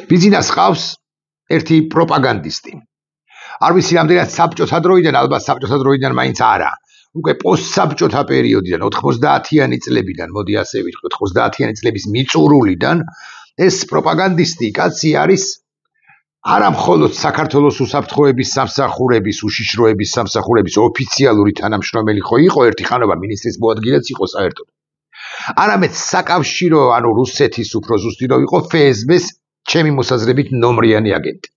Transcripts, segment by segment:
ბიზნეს ყავს ერთი პროპაგანდისტი. არ ვიცი რამდენად საბჭოთა დროიდან, ალბათ საბჭოთა დროიდან მაინც არა. უკვე პოსტსაბჭოთა პერიოდიდან 90-იანი წლებიდან, მოდი ასე ვიტყვით, 90-იანი წლების მიწურულიდან ეს პროპაგანდისტი კაცი არის არა მხოლოდ საქართველოს უსაფრთხოების სამსახურების, უშიშროების სამსახურების ოფიციალური თანამშრომელი ხო იყო, ერთი ხანობა მინისტრის მოადგილეც იყო საერთოდ. არამედ საკავშირო, ანუ რუსეთის უფრო ზუსტი რომ იყო FSB-ს ჩემი მოსაზრებით ნომრიანი აგენტი.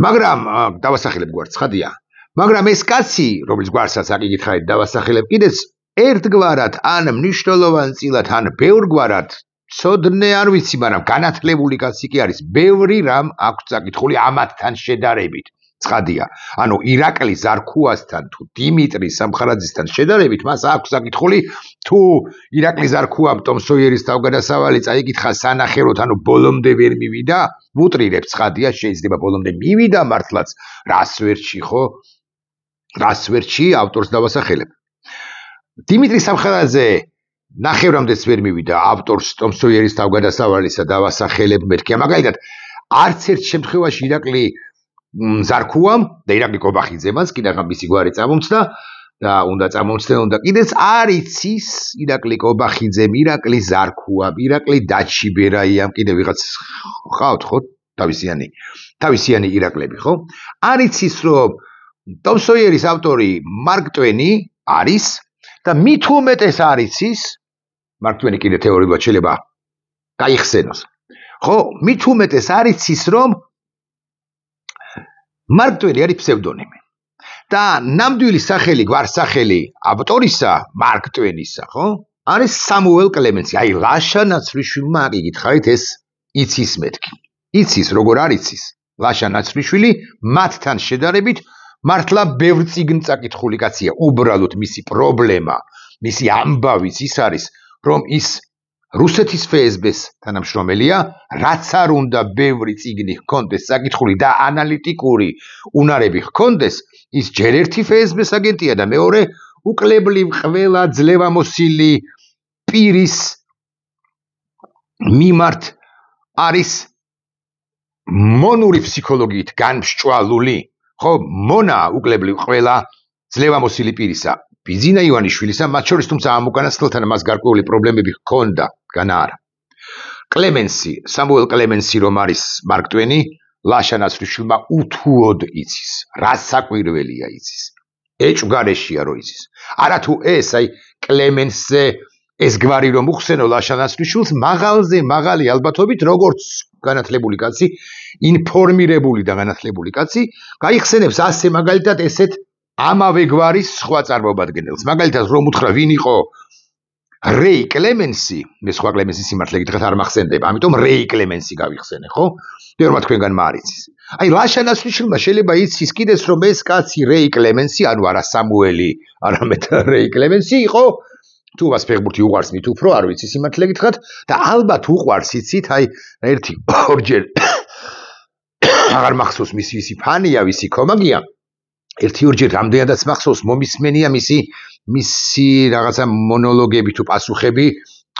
მაგრამ დავასახელებ გვარს, ხადია. მაგრამ ეს კაცი, რომლის გვარსაც აკითხავთ, დავასახელებ კიდეც ერთგვარად ან მნიშვნელოვან წილად, ან ბევრგვარად ცოდნე არ ვიცი, მაგრამ განათლებული კაცი კი არის. ბევრი რამ აქვს წაკითხული ამათთან შედარებით. ცხადია. ანუ ირაკლი ზარქუასთან თუ დიმიტრი სამხარაძისთან შედარებით, მას აქვს წაკითხული თუ ირაკლი ზარქუამ ტომ სოიერის თავგადასავალი წაიკითხა სანახევროდ, ანუ ბოლომდე ვერ მივიდა, ვუტრირებ, ცხადია, შეიძლება ბოლომდე მივიდა მართლაც, რას ვერჩი ხო? რას ვერჩი ავტორს დავასახელებ. დიმიტრი სამხარაძე ნახევრამდეც ვერ მივიდა ავტორს ტომ სოიერის თავგადასავალისა დავასახელებ მეთქია. მაგალითად, არც ერთ შემთხვევაში ირაკლი ზარქუამ და ირაკლი კობახიძემაც კიდევ მისი გვარი წამომცდა და უნდა წამომცდნენ და კიდეც არ იცის ირაკლი კობახიძემ, ირაკლი ზარქუამ, ირაკლი დაჩიბერაიამ, კიდევ ვიღაც ხავთ ხო? თავისიანი ირაკლები, ხო? არ იცის რომ ტომ სოიერის ავტორი მარკ ტვენი არის და მით უმეტეს არ იცის მარკ ტვენი კიდე თეორიულად შეიძლება გაიხსენოს. ხო, მით უმეტეს არ იცის რომ მარკ ტვენი არის ფსევდონიმი. და ნამდვილი სახელი, გვარსახელი ავტორისა, მარკ ტვენისა, ხო? არის სამუელ კლემენსი. აი, ლაშა ნაცვლიშვილმა აკითხავით ეს იცის მეთქი. იცის, როგორ არ იცის? ლაშა ნაცვლიშვილი მათთან შედარებით მართლა ბევრ წიგნ წაკითხული კაცია. უბრალოდ მისი პრობლემა, მისი ამბავიც ის არის, რომ ის რუსეთის FSB-ს თანამშრომელია, რაც არ უნდა ბევრი წიგნი ჰქონდეს წაკითხული და ანალიტიკური უნარები ჰქონდეს, ის ჯერ ერთი FSB-ს აგენტია და მეორე უკლებლივ ყველა ძლევამოსილი პირის მიმართ არის მონური ფსიქოლოგიით განმსჭვალული. ხო, მონა უკლებლივ ყველა ძლევამოსილი პირისა. ბიზინა ივანიშვილისა, მათ შორის თუმცა ამ უკანასკნელთან მას გარკვეული პრობლემები ჰქონდა, განა არა. კლემენსი, სამუელ კლემენსი რომ არის მარკ ტვენი, ლაშა ნაცვლიშვილმა უთუოდ იცის. რა საკვირველია იცის. ეჭვგარეშია რომ იცის. არა თუ ეს, აი კლემენსზე ეს გვარი რომ უხსენო ლაშა ნაცვლიშვილს, მაღალზე მაღალი ალბათობით როგორც განათლებული კაცი, ინფორმირებული და განათლებული კაცი, გაიხსენებს ასე მაგალითად ესეთ ამავე გვარის სხვა წარმომადგენელს. მაგალითად რომ უთხრა ვინ იყო რეი კლემენსი, მე სხვა კლემენსის სიმართლე გითხრათ არ მახსენდება, ამიტომ რეი კლემენსი გავიხსენე, ხო? ბევრმა თქვენგანმა არ იცის. აი ლაშა ნაცვლიშვილმა შეიძლება იცის კიდეც რომ ეს კაცი რეი კლემენსი, ანუ არა სამუელი, არამედ რეი კლემენსი იყო, თუ მას ფეხბურთი უყვარს მით უფრო, არ ვიცი სიმართლე გითხრათ და ალბათ უყვარს იცით, აი ერთი ორჯერ აღარ მახსოვს მისი ფანია, ვისი კომაგია. ერთი ორჯერ რამდენადაც მახსოვს მომისმენია მისი რაღაცა მონოლოგები თუ პასუხები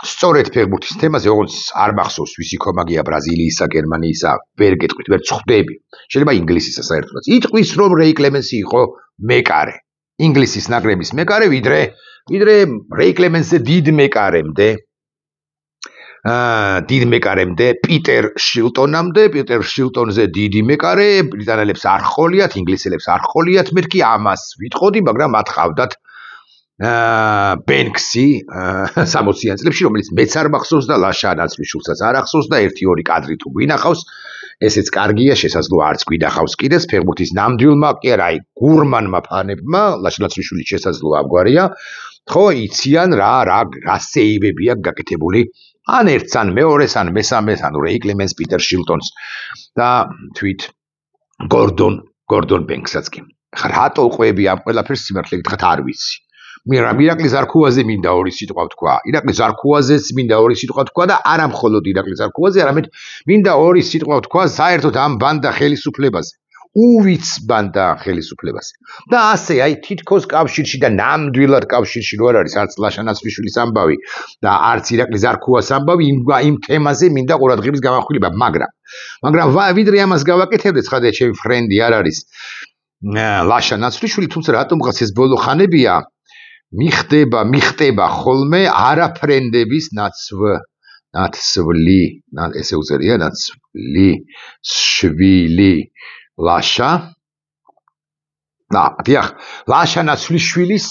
სწორედ ფეხბურთის თემაზე, ოღონდ არ მახსოვს ვისი კომაგია ბრაზილიისა, გერმანიისა, ვერ გეტყვით, ვერ წხვდები. შეიძლება ინგლისისა საერთოდაც. იტყვის რომ რეი კლემენსი იყო მეკარე. ინგლისის ნაკრების მეკარე, ვიდრე რეი კლემენსზე დიდ მეკარემდე პიტერ შილტონამდე, პიტერ შილტონზე დიდი მეკარე, ბრიტანელებს არ ჰყოლიათ, ინგლისელებს არ ჰყოლიათ, მეთქი ამას ვიტყოდი, მაგრამ მათ ყავდათ ბენქსი 60-იან წლებში, რომელიც მეც არ მახსოვს და ლაშა ნაცვლიშვილსაც არ ახსოვს და 1-2 კადრი თუ გვინახავს, ესეც კარგია, შესაძლოა არც გვინახავს კიდეც ფეხბურთის ნამდვილმა, კი არა, აი გურმანმა ფანებმა, ლაშა ნაცვლიშვილი შესაძლოა ამგვარია, ხო, იციან რა სეივები აქვს გაკეთებული ან ერთს, ან მეორეს, ან მესამეს, ანუ რეი კლემენს, პიტერ შილტონს და თვით გორდონ ბენკსაც კი. რატო ყვები ამ ყველაფერს სიმართლე გითხრათ არ ვიცი. ირაკლი ზარქუაზე მინდა ორი სიტყვა ვთქვა. ირაკლი ზარქუაზეც მინდა ორი სიტყვა ვთქვა და არა მხოლოდ ირაკლი ზარქუაზე, არამედ მინდა ორი სიტყვა ვთქვა საერთოდ ამ ბანდა ხელისუფლებაზე. უვიცბანდა ხელისუფლებას. და ასე აი თითქოს კავშირში და ნამდვილად კავშირში რო არ არის არც ლაშა ნაცვლიშვილის ამბავი და არც ირაკლი ზარქუას ამბავი იმ თემაზე მინდა ყურადღების გამახვილება, მაგრამ ვიდრე ამას გავაკეთებდეთ, ხადია ჩემი ფრენდი არ არის ლაშა ნაცვლიშვილი, თუმცა რატომღაც ეს ბოლო ხანებია მიხდება ხოლმე არაფრენდების ნაცვლი, ესე უწერია ნაცვლი შვილი ლაშა დიახ, ლაშა ნაცვლიშვილის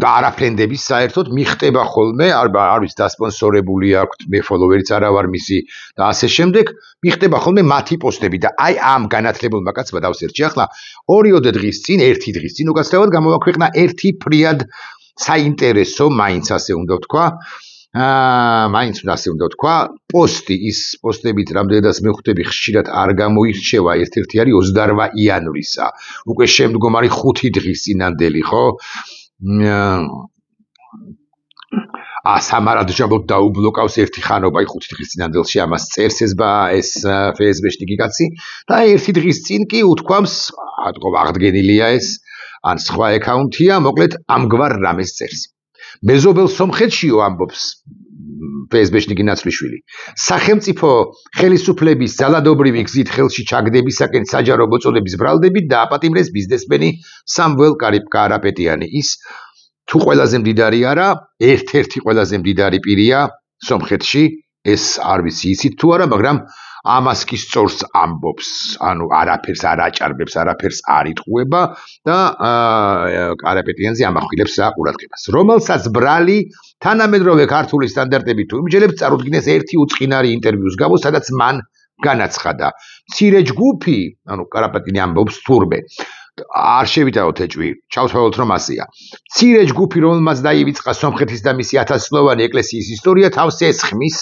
და არაფრენდების საერთოდ მიხდება ხოლმე, არ ვიცი დასპონსორებული აქვს, მე ფოლოვერიც არა ვარ მისი და ასე შემდეგ, მიხდება ხოლმე მათი პოსტები და აი ამ განათლებულმა კაცმა დავსერჩი ახლა 2 დღის წინ, 1 დღის წინ უკაცრავად გამოაქვეყნა ერთი ფრიად საინტერესო, მაინც ასე უნდა ვთქვა, პოსტი, ის პოსტებით რამდენადაც მე ხვდები ხშირად არ გამოირჩევა, ერთ-ერთი არის 28 იანვრისა, უკვე შემდგომი 5 დღის წინანდელი, ხო? სამარადჯაბოდ დაუბლოკავს ერთი ხანობა 5 დღის წინანდელში ამას წერს ეს ფსბ-შნიკი კაცი და 1 დღის წინ კი უთქვამს, აღდგენილია ეს, ან სხვა აკაუნთია, მოკლედ ამგვარ რამეს წერს. მეზობელ სომხეთშიო ამბობს ფსბ-შნიკი ნაცვლიშვილი. სახელმწიფო ხელისუფლების ძალადობრივი გზით ხელში ჩაგდებისაკენ საჯარო მოწოდების ბრალდებით დააპატიმრეს ბიზნესმენი სამველე კარაპეტიანი. ის თუ ყველაზე მდიდარი არა, ერთ-ერთი ყველაზე მდიდარი პირია სომხეთში, ეს არ ვიცი იცით თუ არა, მაგრამ ამას კი სწორს ამბობს, ანუ არაფერს არ აჭარბებს, არაფერს არ იტყუება და კარაპეტიანზე ამახვილებს ყურადღებას. რომელსაც ბრალი თანამედროვე ქართული სტანდარტებით თუ იმჯერებს, წარუდგინეს ერთი უწყინარი ინტერვიუს გამო, სადაც მან განაცხადა. მცირე ჯგუფი, ანუ კარაპეტიანი ამბობს თურმე, არ შევიტანოთ ეჭვი, ჩავთვალოთ რომ ასეა. მცირე ჯგუფი, რომელმაც დაივიწყა სომხეთის და მისი 1000-წლოვანი ეკლესიის ისტორია, თავს ესხმის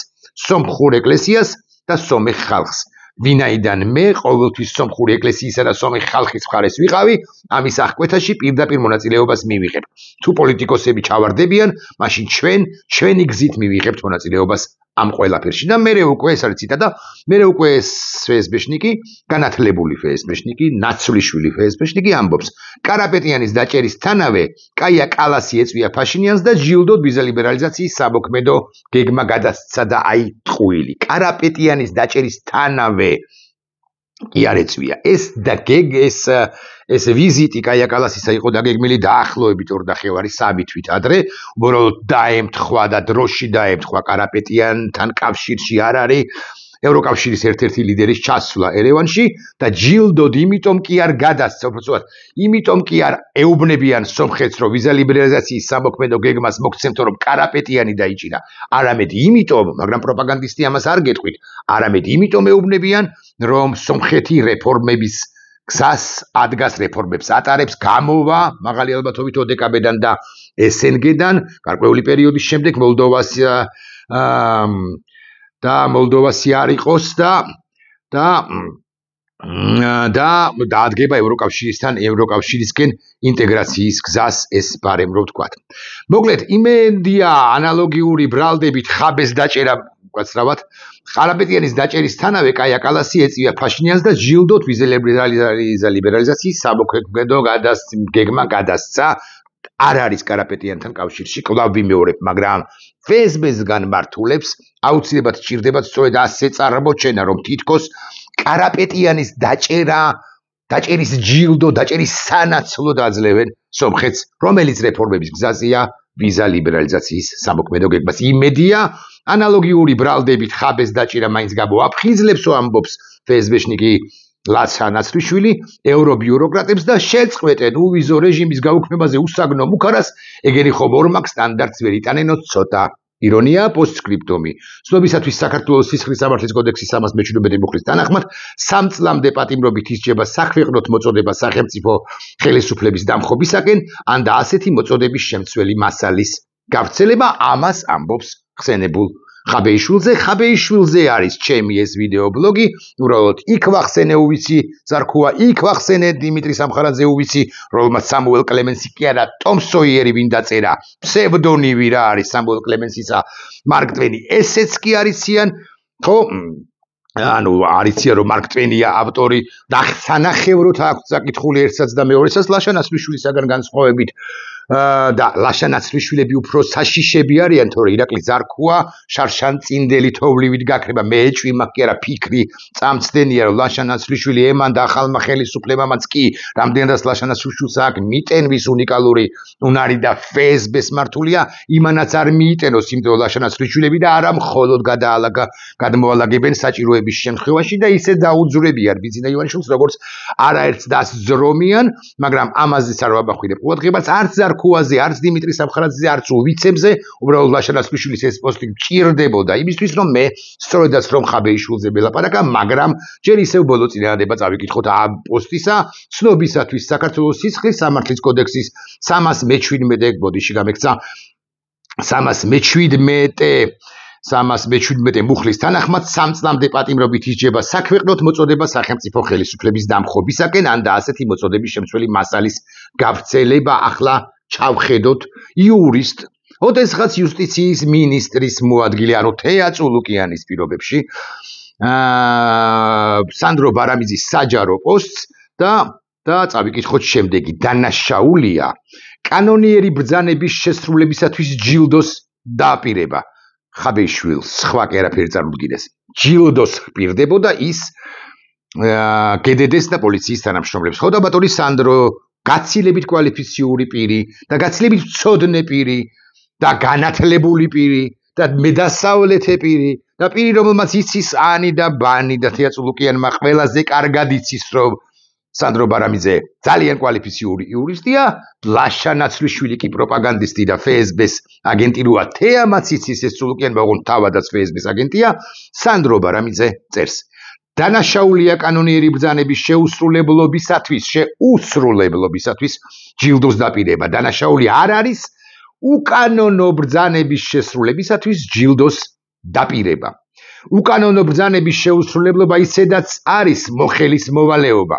სომხურ ეკლესიას და სომეხ ხალხს. ვინაიდან მე ყოველთვის სომხური ეკლესიისა და სომეხ ხალხის მხარეს ვიყავი, ამის აღკვეთაში პირდაპირ მონაწილეობას მივიღებ. თუ პოლიტიკოსები ჩავარდებიან, მაშინ ჩვენი გზით მივიღებთ მონაწილეობას ამ ყველაფერში. და მერე უკვე ეს არის ციტატა, მერე უკვე ეს ფსბ-შნიკი, განათლებული ფსბ-შნიკი, ნაცვლიშვილი ფსბ-შნიკი ამბობს, კარაპეტიანის დაჭერისთანავე კაია კალასი ეწვია ფაშინიანს და ჯილდოდ ვიზა ლიბერალიზაციის სამოქმედო გეგმა გადასცა და აი ტყუილი. კარაპეტიანის დაჭერისთანავე კი არ ეწვია. ეს ვიზიტი კაია კალასისა იყო დაგეგმილი დაახლოებით 2.5 თვით ადრე, უბრალოდ დაემთხვა და დროში დაემთხვა კარაპეტიანთან კავშირში არ არის ევროკავშირის ერთ-ერთი ლიდერის ჩასვლა ერევანში და ჯილდოდ იმიტომ კი არ გადასცა, უბრალოდ იმიტომ კი არ ეუბნებიან სომხეთს, რომ ვიზა ლიბერალიზაციის სამოქმედო გეგმას მოგცემთ, რომ კარაპეტიანი დაიჭირა. არამედ იმიტომ, მაგრამ პროპაგანდისტი ამას არ გეტყვით, არამედ იმიტომ ეუბნებიან, რომ სომხეთი რეფორმების გზას ადგას, რეფორმებს ატარებს, გამოვა მაღალი ალბათობით ოდკბ-დან და SNG-დან, გარკვეული პერიოდის შემდეგ მოლდოვასი არ იყოს და დაადგება ევროკავშირისკენ ინტეგრაციის გზას ეს ბარემ რო ვთქვათ. მოკლედ, იმედია ანალოგიური ბრალდებით ხაბეს დაჭერა უკაცრავად, კარაპეტიანის დაჭერისთანავე კაია კალასი ეწვია ფაშინიანს და ჯილდოდ ვიზა ლიბერალიზაციის სამოქმედო გეგმა გადასცა. არ არის კარაპეტიანთან კავშირში, კვლავ ვიმეორებ, მაგრამ ფსბ-სგან მართულებს აუცილებლად სჭირდებათ სწორედ ასე წარმოჩენა, რომ თითქოს კარაპეტიანის დაჭერის ჯილდო, დაჭერის სანაცვლოდ აძლევენ სომხეთს, რომელიც რეფორმების გზაზეა ვიზა ლიბერალიზაციის სამოქმედო გეგმას. იმედია ანალოგიური ბრალდებით ხაბეს დაჭერა მაინც გამოაფხიზლებსო, ამბობს ფსბ-შნიკი ლაშა ნაცვლიშვილი ევრობიუროკრატებს და შეწყვეტენ უვიზო რეჟიმის გაუქმებაზე უსაგნო მუქარას, ეგენი ხომ ორმაგ სტანდარტს ვერ იტანენო ცოტა. ირონია პოსტსკრიპტუმი. ცნობისათვის საქართველოს სისხლის სამართლის კოდექსის 317 მუხლის თანახმად 3 წლამდე პატიმრობით ისჯება საქვეყნოთ მოწოდება სახელმწიფო ხელისუფლების დამხობისაკენ, ან და ასეთი მოწოდების შემცველი მასალის გავრცელება. ამას ამბობს ხსენებულ ხაბეიშვილზე არის ჩემი ეს ვიდეო ბლოგი, უბრალოდ იქ ვახსენე უვიცი ზარქუა, იქ ვახსენე დიმიტრი სამხარაძე უვიცი, რომელმაც სამუელ კლემენსი კი არა, ტომ სოიერი ვინ დაწერა, ფსევდონიმი რა არის სამუელ კლემენსისა, მარკ ტვენი, ესეც კი არიციან, ხო? ანუ არიცია რომ მარკ ტვენია ავტორი და სანახევროდ აქვს საკითხული ერთსაც და მეორესაც ლაშა ნაცვლიშვილისაგან განსხვავებით და ლაშა ნაცვლიშვილები უფრო საშიშები არიან თორე ირაკლი ზარქუა შარშანწინდელი თოვლივით გაქრება მე ეჭვი მაქვს კი არა ფიქრი წამწდენია რომ ლაშა ნაცვლიშვილი ემან და ახალმა ხელისუფლებამაც კი რამდენადაც ლაშა ნაცვლიშვილს აქვს მიტენვის უნიკალური უნარი და ფსბ-ს მართულია იმანაც არ მიიტენოს იმიტომ რომ ლაშა ნაცვლიშვილები და არა მხოლოდ გადმოალაგებენ საჭიროების შემთხვევაში და ისე დაუძვრებიან ბიძინა ივანიშვილს როგორც არაერთს დასძრომიან მაგრამ ამაზეც არ ვაბახვირებ ყურადღებას არც ზარქუაზე არც დიმიტრი სამხარაძეზე არც უვიცებზე უბრალოდ ლაშა ნაცვლიშვილის ეს პოსტი მჭირდებოდა იმისთვის რომ მე სწორედაც რომ ხაბეიშვილზე ველაპარაკა მაგრამ ჯერ ისევ ბოლო წინადადება წავიკითხოთ ამ პოსტისა ცნობისათვის საქართველოს სისხლის სამართლის კოდექსის 317 ბოდიში გამექცა 317 მუხლის თანახმად 3 წლამდე პატიმრობით ისჯება საქვეყნოდ მოწოდება სახელმწიფო ხელისუფლების დამხობისაკენ ან და ასეთი მოწოდების შემცველი მასალის გავრცელება ახლა ჩავხედოთ იურისტ ოდესღაც იუსტიციის მინისტრის მოადგილე ანუ თეა წულუკიანის პირობებში სანდრო ბარამიძის საჯარო პოსტს და წავიკითხოთ შემდეგი დანაშაულია კანონიერი ბრძანების შესრულებისათვის ჯილდოს დააპირება ხაბეიშვილს სხვა კი არაფერი წარმოუდგინეს ჯილდოს პირდებოდა ის გედედეს და პოლიციის თანამშრომლებს ხო და ბატონი სანდრო გაცილებით კვალიფიციური პირი და გაცილებით მცოდნე პირი და განათლებული პირი და მედასავლეთე პირი და პირი რომელმაც იცის ანი და ბანი და თეა წულუკიანმა ყველაზე კარგად იცის რომ სანდრო ბარამიძე ძალიან კვალიფიციური იურისტია ლაშა ნაცვლიშვილი კი პროპაგანდისტი და ფსბ-ს აგენტი როა თეამაც იცის ეს წულუკიანმა ოღონდ თავადაც ფსბ-ს აგენტია სანდრო ბარამიძე წერს დანაშაულია კანონიერი ბრძანების შეუსრულებლობისათვის ჯილდოს დაპირება დანაშაული არ არის უკანონო ბრძანების შესრულებისათვის ჯილდოს დაპირება უკანონო ბრძანების შეუსრულებლობა ისედაც არის მოხელის მოვალეობა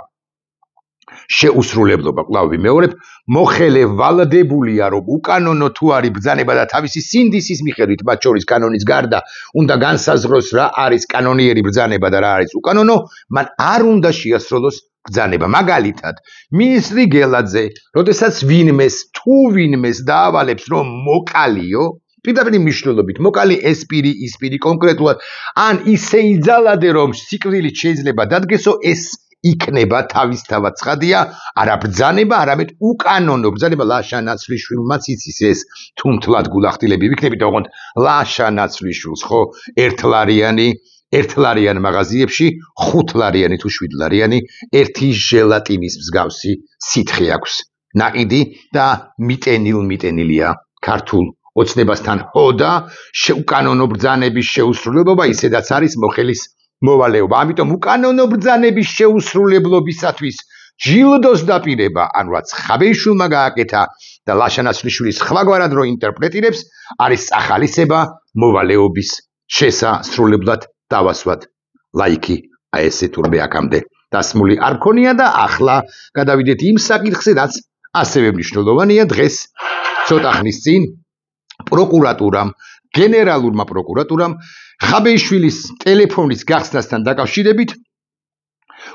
შეუსრულებლობა კვლავ ვიმეორებ მოხელე ვალდებულია რომ უკანონო თუ არის ბრძანება და თავისი სინდისის მიხედვით მათ შორის კანონის გარდა უნდა განსაზღვროს რა არის კანონიერი ბრძანება და რა არის უკანონო მან არ უნდა შეასრულოს ბრძანება მაგალითად მინისტრი გელაძე როდესაც ვინმეს დაავალებს რომ მოკალიო პირდაპირ მნიშვნელობით მოკალი ეს პირი ის პირი კონკრეტულად ან ისე იძალადე რომ სიკვდილით შეიძლება დადგესო ეს იქნება თავისთავად ცხადია არა ბრძანება არამედ უკანონო ბრძანება ლაშა ნაცვლიშვილმაც იცის ეს თუ მთლად გულახდილები ვიქნებით ოღონდ ლაშა ნაცვლიშვილს ხო ერთლარიან მაღაზიებში 5 ლარიანი თუ 7 ლარიანი ერთი ჟელატინის მსგავსი სითხე აქვს ნაყიდი და მიტენილია ქართულ ოცნებასთან ჰოდა უკანონო ბრძანების შეუსრულებლობა ისედაც არის მოხელის მოვალეობა ამიტომ უკანონო ბრძანების შეუსრულებლობისათვის ჯილდოს დაპირება ანუ რაც ხაბეიშვილმა გააკეთა და ლაშა ნაცვლიშვილის სხვაგვარად რო ინტერპრეტირებს არის ახალისება მოვალეობის შესასრულებლად დავასვათ ლაიქი აი ესე თურმე აქამდე დასმული არ ქონია და ახლა გადავიდეთ იმ საკითხზე რაც ასევე მნიშვნელოვანია დღეს ცოტა ხნის წინ პროკურატურამ გენერალურმა პროკურატურამ ხაბეიშვილის ტელეფონის გახსნასთან დაკავშირებით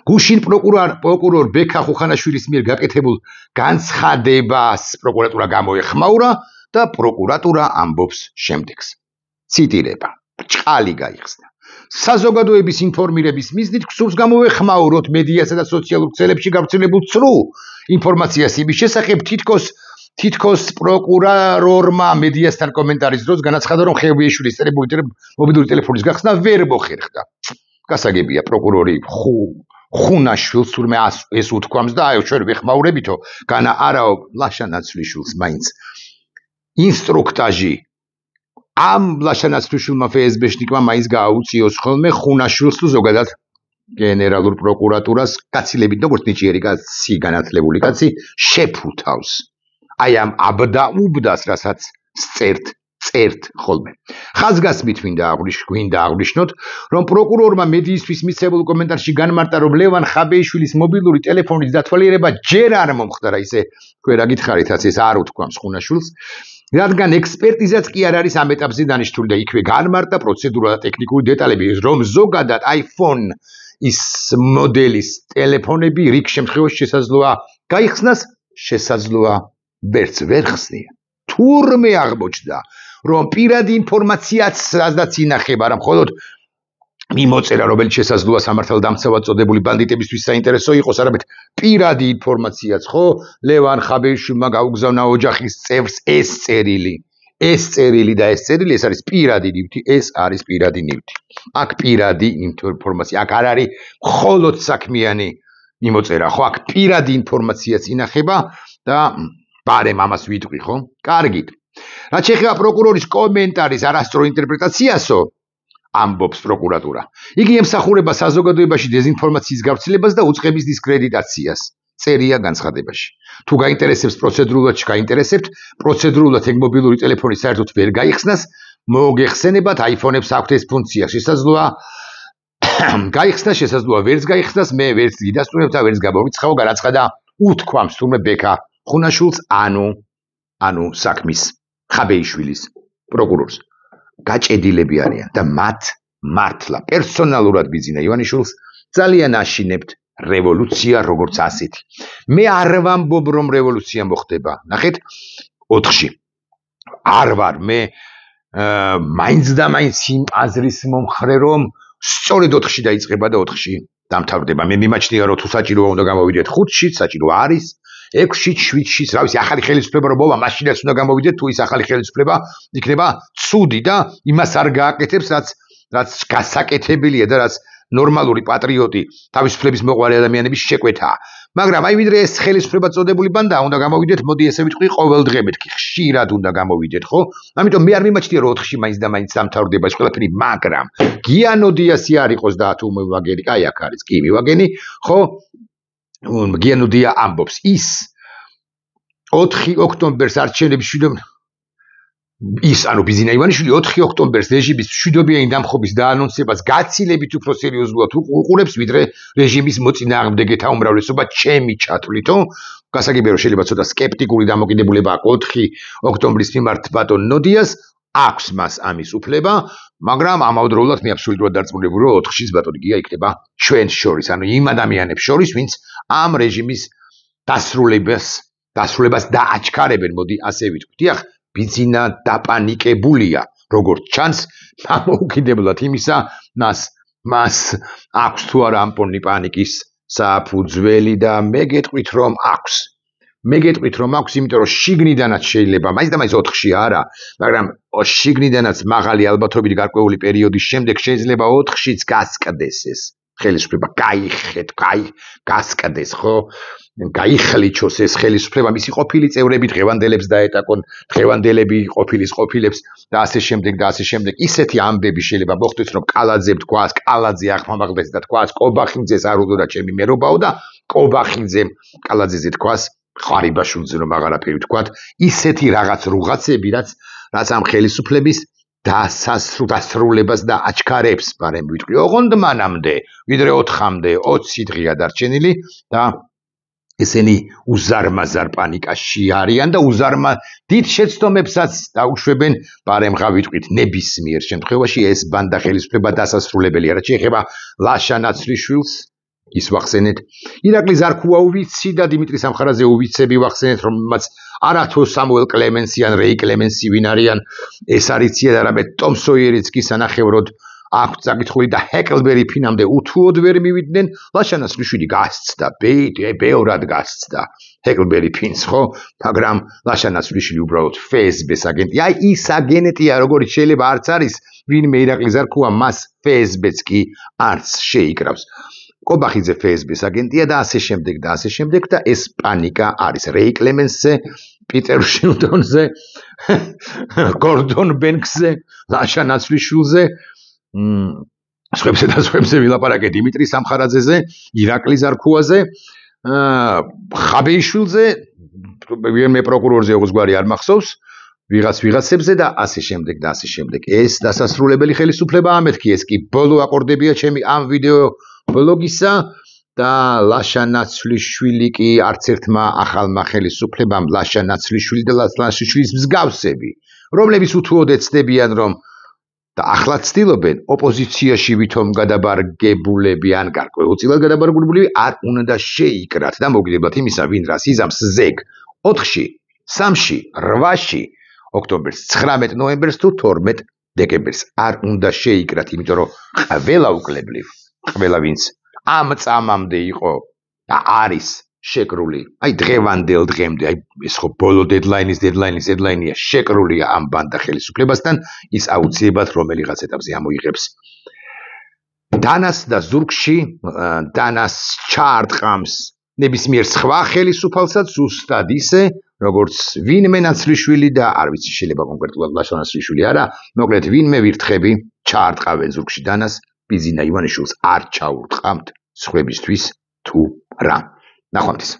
გუშინ პროკურორ ბექა ხუხანაშვილის მიერ გაკეთებულ განცხადებას პროკურატურა გამოეხმაურა და პროკურატურა ამბობს შემდეგს ციტირება ბრჭყალი გაიხსნა საზოგადოების ინფორმირების მიზნით გსურს გამოეხმაუროთ მედიასა და სოციალურ ქსელებში გავრცელებულ ცრუ ინფორმაციას იმის შესახებ თითქოს პროკურორმა მედიასთან კომენტარის დროს განაცხადა რომ ხებიაშვილის მობილური ტელეფონის გახსნა ვერ მოხერხდა გასაგებია პროკურორი ხუნაშვილს თურმე ეს უთქვამს და აი ჩვენ ვეხმაურებითო განა არაო ლაშა ნაცვლიშვილს მაინც ინსტრუქტაჟი ამ ლაშა ნაცვლიშვილმა ფსბ-შნიკმა მაინც გააუწიოს ხოლმე ხუნაშვილს თუ ზოგადად გენერალურ პროკურატურას გაცილებით როგორც ნიჭიერი კაცი განათლებული კაცი შეფუთავს აი ამ აბდაუბდას რასაც წერთ ხოლმე ხაზგასმით გვინდა აღვნიშნოთ რომ პროკურორმა მედიისთვის მიცემულ კომენტარში განმარტა რომ ლევან ხაბეიშვილის მობილური ტელეფონის დათვალიერება ჯერ არ მომხდარა ისე თქვენ რა გითხარით ეს არ უთქვამს ხუნაშვილს რადგან ექსპერტიზაც კი არ არის ამ ეტაპზე დანიშნული და იქვე განმარტა პროცედურა და ტექნიკური დეტალები, რომ ზოგადად iPhone ის მოდელის ტელეფონები რიგ შემთხვევაში შესაძლოა გაიხსნას, შესაძლოა ვერც ვერ ხსნიან. თურმე აღმოჩნდა, რომ პირადი ინფორმაციაც სადაც ინახება, რა მხოლოდ მიმოწერა, რომელიც შესაძლოა სამართალდამცავად წოდებული ბანდიტებისთვის საინტერესო იყოს, არამედ პირადი ინფორმაციაც, ხო? ლევან ხაბეიშვილმა გაუგზავნა ოჯახის წევრს ეს წერილი და ეს წერილი, ეს არის პირადი ნივთი, ეს არის პირადი ნივთი. აქ პირადი ინფორმაცია, აქ არ არის მხოლოდ საქმიანი მიმოწერა, ხო? აქ პირადი ინფორმაციაც ინახება და ბარემ ამას ვიტყვი, ხო? კარგით. რაც შეეხება პროკურორის კომენტარის არასწორო ინტერპრეტაციასო, ამბობს პროკურატურა. იგი ემსახურება საზოგადოებაში დეზინფორმაციის გავრცელებას და უწყების დისკრედიტაციას. წერია განცხადებაში. თუ გაინტერესებს პროცედურულად, გაინტერესებთ, პროცედურულად ეგ მობილური ტელეფონი საერთოდ ვერ გაიხსნას, მოგეხსენებათ iPhone-ებს აქვთ ეს ფუნქცია. შესაძლოა გაიხსნას, შესაძლოა ვერც გაიხსნას, მე ვერც გიდასტურებ და ვერც გამოვიცხავ, განაცხადა უთქვამს თურმე ბექა ხუნაშვილს, ანუ საქმის ხაბეიშვილის პროკურორს. გაჭედილები არიან და მათ მართლა პერსონალურად ბიძინა ივანიშვილს ძალიან აშინებთ რევოლუცია როგორც ასეთი. მე არ ვამბობ რომ რევოლუცია მოხდება. ნახეთ 4-ში. არ ვარ მე მაინც და მაინც იმ აზრის მომხრე რომ სწორედ 4-ში დაიწყება და 4-ში დამთავრდება. მე მიმაჩნია რომ თუ საჭიროა უნდა გამოვიდეთ 5-ში, საჭირო არის 6-ში, 7-ში, რა ვიცი, ახალი ხელისუფლება რომ მოვა, მაშინაც უნდა გამოვიდეთ, თუ ის ახალი ხელისუფლება იქნება ცუდი და იმას არ გააკეთებს, რაც გასაკეთებელია და რაც ნორმალური პატრიოტი, თავისუფლების მოყვარე ადამიანების შეკვეთაა. მაგრამ აი ვიდრე ეს ხელისუფლება წოდებული ბანდა, უნდა გამოვიდეთ, მოდი ესე ვიტყვი, ყოველდღე მეთქი, ხშირად უნდა გამოვიდეთ, ხო? ამიტომ მე არ მიმაჩნია რომ 4-ში მაინც და მაინც დამთავრდება ეს ყველაფერი, მაგრამ გიანო დიასი არ იყოს და თუ მივაგენი, აი აქ არის, კი მივაგენი, ხო? გიანო დია ამბობს ის 4 ოქტომბერს არჩევნების ის ანუ ბიძინა ივანიშვილი 4 ოქტომბერს რეჟიმის მშვიდობიანი დამხობის დაანონსებას გაცილებით უფრო სერიოზულად უყურებს, ვიდრე რეჟიმის მოწინააღმდეგეთა უმრავლესობა ჩემი ჩათვლითო. გასაგებია რომ შეიძლება ცოტა სკეპტიკური დამოკიდებულება აქვს 4 ოქტომბრის მიმართ ბატონ ნოდიას, აქვს მას ამის უფლება, მაგრამ ამავდროულად მე აბსოლუტურად დარწმუნებული რომ 4-ში ბატონი გია იქნება ჩვენს შორის, ანუ იმ ადამიანებს შორის, ვინც ამ რეჟიმის დასრულებას დააჩქარებენ, მოდი ასე ვიტყვით. დიახ, ბიძინა დაპანიკებულია, როგორც ჩანს, დამოუკიდებლად იმისა, მას აქვს თუ არა ამ პანიკის საფუძველი და მე გეტყვით რომ აქვს. იმიტომ რომ შიგნიდანაც შეიძლება, მაინც და მაინც 4-ში არა, მაგრამ შიგნიდანაც მაღალი ალბათობით გარკვეული პერიოდის შემდეგ შეიძლება 4-შიც გასკდეს ეს ხელისუფლება, გასკდეს, ხო? გაიხლიჩოს ეს ხელისუფლება, მისი ყოფილი წევრები დღევანდელებს დაეტაკონ, დღევანდელები ყოფილებს და ასე შემდეგ და ასე შემდეგ. ისეთი ამბები შეიძლება მოხდეს, რომ კალაძე თქვას, კალაძე ახმამაღლდეს და თქვას, კობახიძეს არ უძოდა ჩემი მერობაო და კობახიძემ კალაძეზე თქვას, ხარიბაშვილზე რომ აღარაფერი თქვათ, ისეთი რაღაც რუღაცები, რაც ამ ხელისუფლების დასრულებას და აჩქარებს, ბარემ ვიტყვი, ოღონდ მანამდე, ვიდრე 4-მდე 20 დღეა დარჩენილი და ესენი უზარმაზარ პანიკაში არიან და დიდ შეცდომებსაც დაუშვებენ, ბარემღა ვიტყვით, ნებისმიერ შემთხვევაში ეს ბანდა ხელისუფლება დასასრულებელია. რაც შეეხება ლაშა ნაცვლიშვილს, ის ვახსენეთ, ირაკლი ზარქუა-ოვიცი და დიმიტრი სამხარაძე ოვიცები ვახსენეთ, რომელმაც არათუ სამუელ კლემენსი ან რეი კლემენსი ვინ არიან, ეს არიციან, არამედ ტომ სოიერიც კი სანახევროდ აქვს წაკითხული და ჰეკლბერი ფინამდე უთუოდ ვერ მივიდნენ. ლაშა ნაცვლიშვილი გასცდა, ბევრად გასცდა ჰეკლბერი ფინს, ხო? მაგრამ ლაშა ნაცვლიშვილი უბრალოდ FSB-ს აგენტია. აი ის აგენტია, როგორც შეიძლება არც არის ვინმე ირაკლი ზარქუა, მას FSB-ც კი არც შეიკრავს. კობახიძე FSB-ს აგენტია და ასე შემდეგ და ეს პანიკა არის რეი კლემენსზე, პიტერ შილდონზე, გორდონ ბენქსზე, ლაშა ნაცვლიშვილზე, სხვებზე ვილაპარაკე დიმიტრი სამხარაძეზე, ირაკლი ზარქუაზე, ხაბეიშვილზე, ვინმე პროკურორზე უგზგვარი არ მახსოვს, ვიღაცებზე და ასე შემდეგ. ეს დასასრულებელი ხელისუფლებაა, მეთქი ეს კი ბოლო აკორდებია ჩემი ამ ვიდეო ბლოგისა და ლაშა ნაცვლიშვილი კი არც ერთმა ახალმა ხელისუფლებამ ლაშა ნაცვლიშვილი და ნაცვლიშვილის მსგავსები, რომლებიც უთუოდ ეცდებიან, რომ და ახლა ცდილობენ ოპოზიციაში ვითომ გადაბარგებულები ან გარკვეულწილად გადაბარგებულები არ უნდა შეიკრათ და მოგიდებათ იმისა, ვინ რას იზამს ზეგ 4-ში, 3-ში, 8-ში, ოქტომბერს, 19 ნოემბერს თუ 12 დეკემბერს არ უნდა შეიკრათ, იმიტომ რომ ყველა უკლებლივ, ყველა ვინც ამ წამამდე იყო და არის შეკრული, აი დღევანდელ დღემდე, აი ეს ხო ბოლო დედლაინია შეკრულია ამ ბანდა ხელისუფლებასთან, ის აუცილებლად რომელიღაც ეტაპზე ამოიღებს დანას და ზურგში, დანას ჩაარტყამს ნებისმიერ სხვა ხელისუფალსაც ზუსტად ისე, როგორც ვინმე ნაცვლიშვილი და არ ვიცი შეიძლება კონკრეტულად ლაშა ნაცვლიშვილი არა, მოკლედ ვინმე ვირთხები ჩაარტყავენ ზურგში დანას, ბიზინა ივანიშვილს არ ჩაურტყამთ სხვებისთვის თუ რა. ნახვამდის.